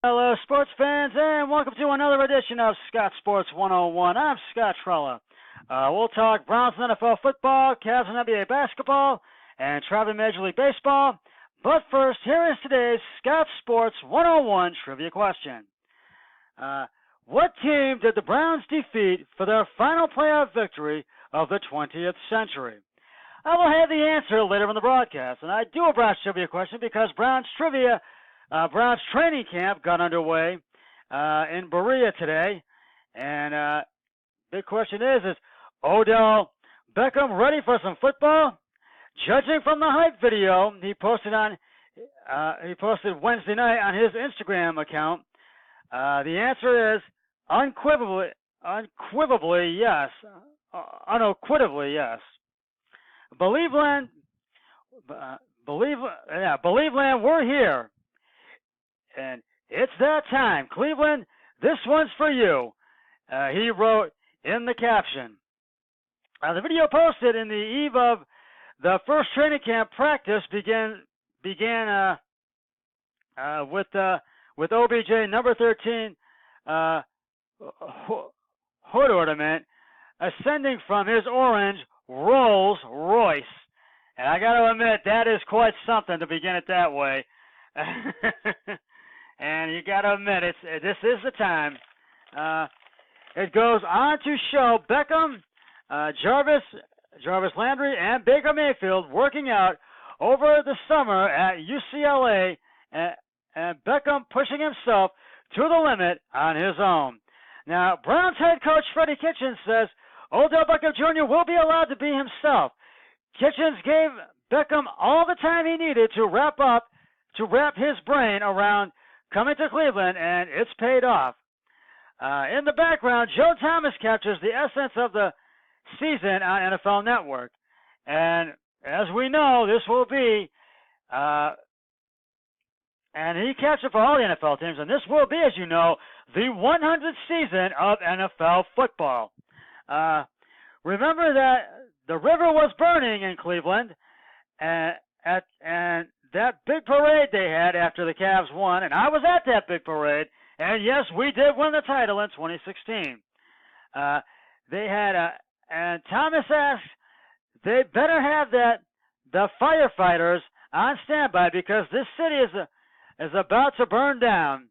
Hello, sports fans, and welcome to another edition of Scott Sports 101. I'm Scott Trella. We'll talk Browns and NFL football, Cavs and NBA basketball, and traveling Major League Baseball. But first, here is today's Scott Sports 101 trivia question. What team did the Browns defeat for their final playoff victory of the 20th century? I will have the answer later in the broadcast, and I do a Browns trivia question because Browns training camp got underway in Berea today, and big question is Odell Beckham ready for some football? Judging from the hype video he posted Wednesday night on his Instagram account, the answer is unequivocally yes. Believeland, we're here. And it's that time. Cleveland, this one's for you. He wrote in the caption. The video posted in the eve of the first training camp practice began with OBJ number 13 hood ornament ascending from his orange Rolls Royce. And I got to admit, that is quite something to begin it that way. And you got to admit, this is the time. It goes on to show Beckham, Jarvis Landry, and Baker Mayfield working out over the summer at UCLA, and Beckham pushing himself to the limit on his own. Now, Browns head coach Freddie Kitchens says Odell Beckham Jr. will be allowed to be himself. Kitchens gave Beckham all the time he needed to wrap his brain around coming to Cleveland, and it's paid off. In the background, Joe Thomas captures the essence of the season on NFL Network. And as we know, this will be, and he captured for all the NFL teams, and this will be, as you know, the 100th season of NFL football. Remember that the river was burning in Cleveland, and that big parade they had after the Cavs won, and I was at that big parade, and yes, we did win the title in 2016. They had and Thomas asked they better have the firefighters on standby because this city is about to burn down,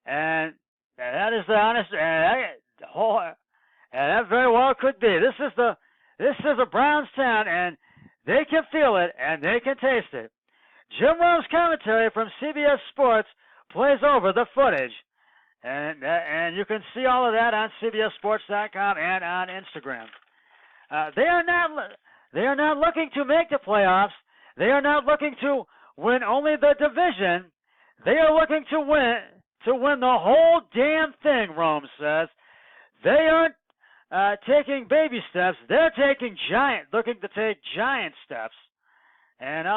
and that is the honest, and that very well could be. This is a Browns town, and they can feel it, and they can taste it. Jim Rome's commentary from CBS Sports plays over the footage, and you can see all of that on CBSSports.com and on Instagram. They are not looking to make the playoffs. They are not looking to win only the division. They are looking to win the whole damn thing. Rome says they aren't taking baby steps. They're looking to take giant steps. And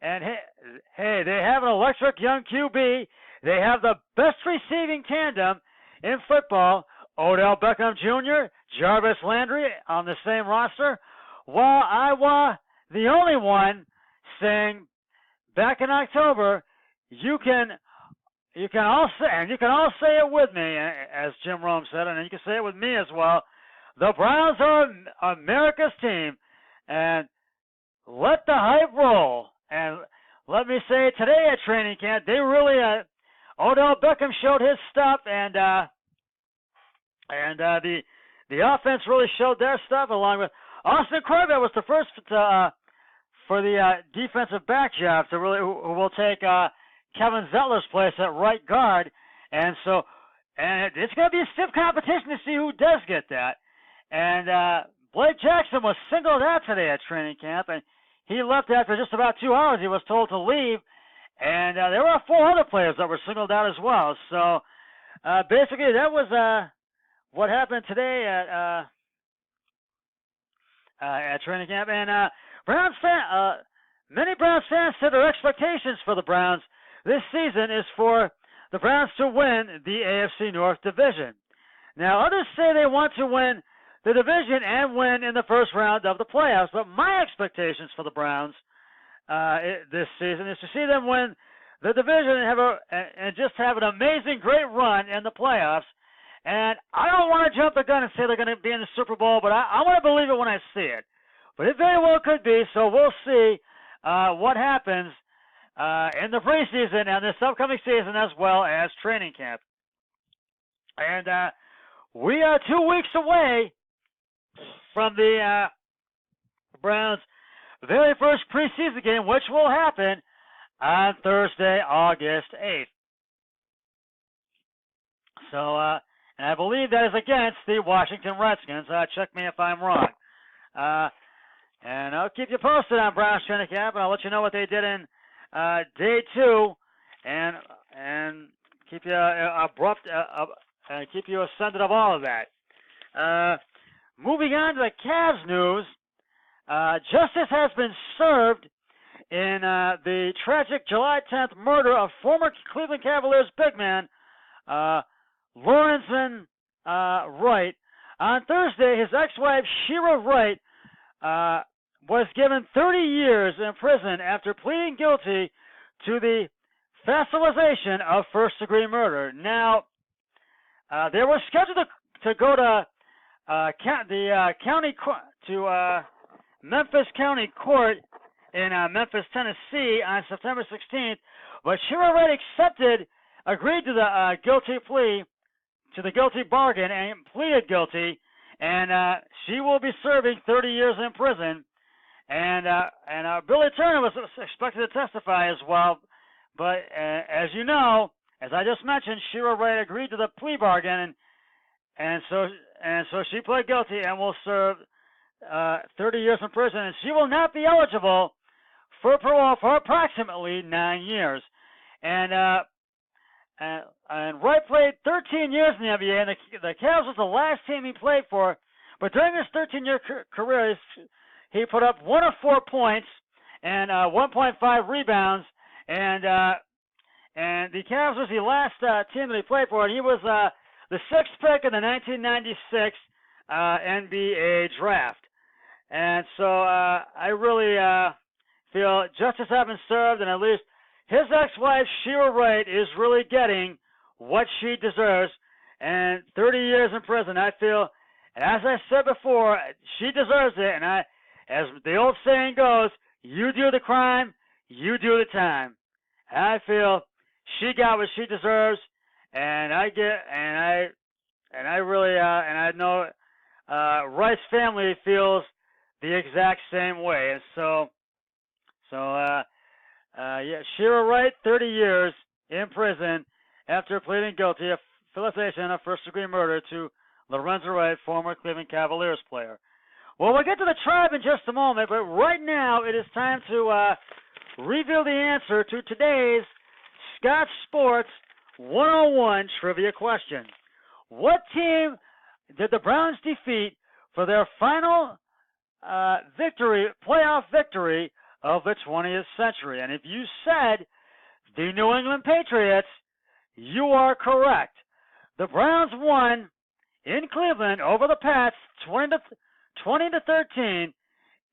hey, they have an electric young QB. They have the best receiving tandem in football, Odell Beckham Jr., Jarvis Landry on the same roster, while I was the only one saying back in October, you can all say it with me, as Jim Rome said, and you can say it with me as well. The Browns are America's team, and let the hype roll. And let me say, today at training camp, they really Odell Beckham showed his stuff, and the offense really showed their stuff, along with Austin Corbett was the first for the defensive back job who will take Kevin Zettler's place at right guard, and it's going to be a stiff competition to see who does get that. And Blake Jackson was singled out today at training camp, and he left after just about 2 hours. He was told to leave, and there were 4 other players that were singled out as well. So basically, that was what happened today at training camp. And many Browns fans said their expectations for the Browns this season is for the Browns to win the AFC North Division. Now, others say they want to win the division and win in the first round of the playoffs, but my expectations for the Browns this season is to see them win the division and and just have an amazing, great run in the playoffs. And I don't want to jump the gun and say they're going to be in the Super Bowl, but I want to believe it when I see it. But it very well could be, so we'll see what happens in the preseason and this upcoming season as well as training camp. And we are 2 weeks away from the Browns' very first preseason game, which will happen on Thursday, August 8th. So, and I believe that is against the Washington Redskins. Check me if I'm wrong. And I'll keep you posted on Browns training camp, and I'll let you know what they did in day 2, and keep you keep you ascended of all of that. Moving on to the Cavs news, justice has been served in the tragic July 10th murder of former Cleveland Cavaliers big man Lorenzen Wright. On Thursday, his ex-wife Shira Wright was given 30 years in prison after pleading guilty to the facilitation of first-degree murder. Now, they were scheduled to go to Memphis County Court in Memphis, Tennessee on September 16th, but Shira Wright agreed to the guilty bargain and pleaded guilty, and she will be serving 30 years in prison. And Billy Turner was expected to testify as well, but as you know, as I just mentioned, Shira Wright agreed to the plea bargain, and so she pled guilty and will serve 30 years in prison, and she will not be eligible for parole for approximately 9 years. And Wright played 13 years in the NBA, and the Cavs was the last team he played for. But during his 13-year career, he put up 1 of 4 points and 1.5 rebounds. And the Cavs was the last team that he played for, and he was the 6th pick in the 1996 NBA draft. And so I really feel justice has been served, and at least his ex-wife, Shira Wright, is really getting what she deserves, and 30 years in prison. I feel, and as I said before, she deserves it, and as the old saying goes, you do the crime, you do the time. And I feel she got what she deserves, and I know Wright's family feels the exact same way, and so Shira Wright, 30 years in prison after pleading guilty of facilitation of first-degree murder to Lorenzen Wright, former Cleveland Cavaliers player. Well, we'll get to the Tribe in just a moment, but right now it is time to reveal the answer to today's Scott Sports 101 trivia question. What team did the Browns defeat for their final playoff victory of the 20th century? And if you said the New England Patriots, you are correct. The Browns won in Cleveland over the Pats 20 to 13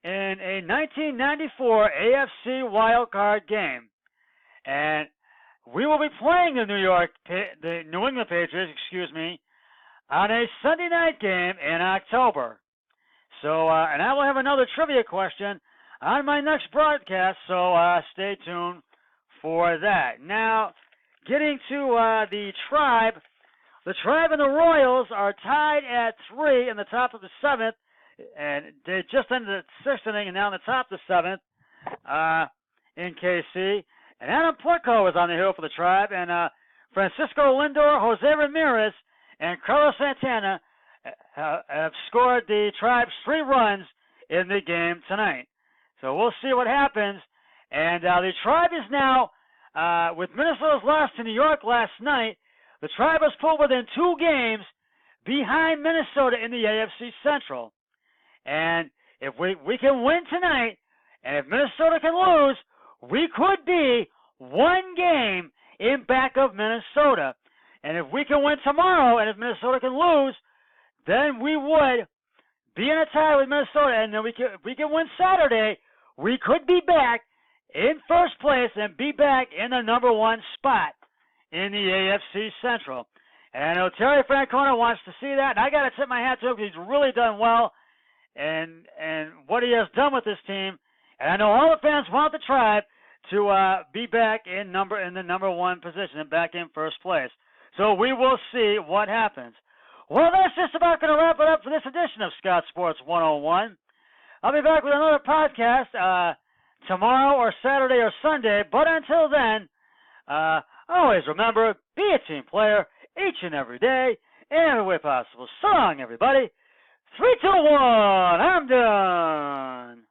in a 1994 AFC wild card game. And we will be playing the New England Patriots, on a Sunday night game in October. So, and I will have another trivia question on my next broadcast, so stay tuned for that. Now, getting to the Tribe. The Tribe and the Royals are tied at 3 in the top of the 7th, and they just ended the 6th inning and now in the top of the 7th in KC. And Adam Plutko is on the hill for the Tribe, and Francisco Lindor, Jose Ramirez, and Carlos Santana have scored the Tribe's 3 runs in the game tonight. So we'll see what happens. And the Tribe is now, with Minnesota's loss to New York last night, the Tribe was pulled within 2 games behind Minnesota in the AFC Central. And if we can win tonight, and if Minnesota can lose, we could be 1 game in back of Minnesota. And if we can win tomorrow, and if Minnesota can lose, then we would be in a tie with Minnesota. And then if we can win Saturday, we could be back in first place and be back in the number 1 spot in the AFC Central. And I know Terry Francona wants to see that, and I got to tip my hat to him because he's really done well and what he has done with this team. And I know all the fans want the Tribe to be back in the number one position and back in first place. So we will see what happens. Well, that's just about going to wrap it up for this edition of Scott Sports 101. I'll be back with another podcast tomorrow or Saturday or Sunday. But until then, always remember, be a team player each and every day in every way possible. So long, everybody. 3, 2, 1. I'm done.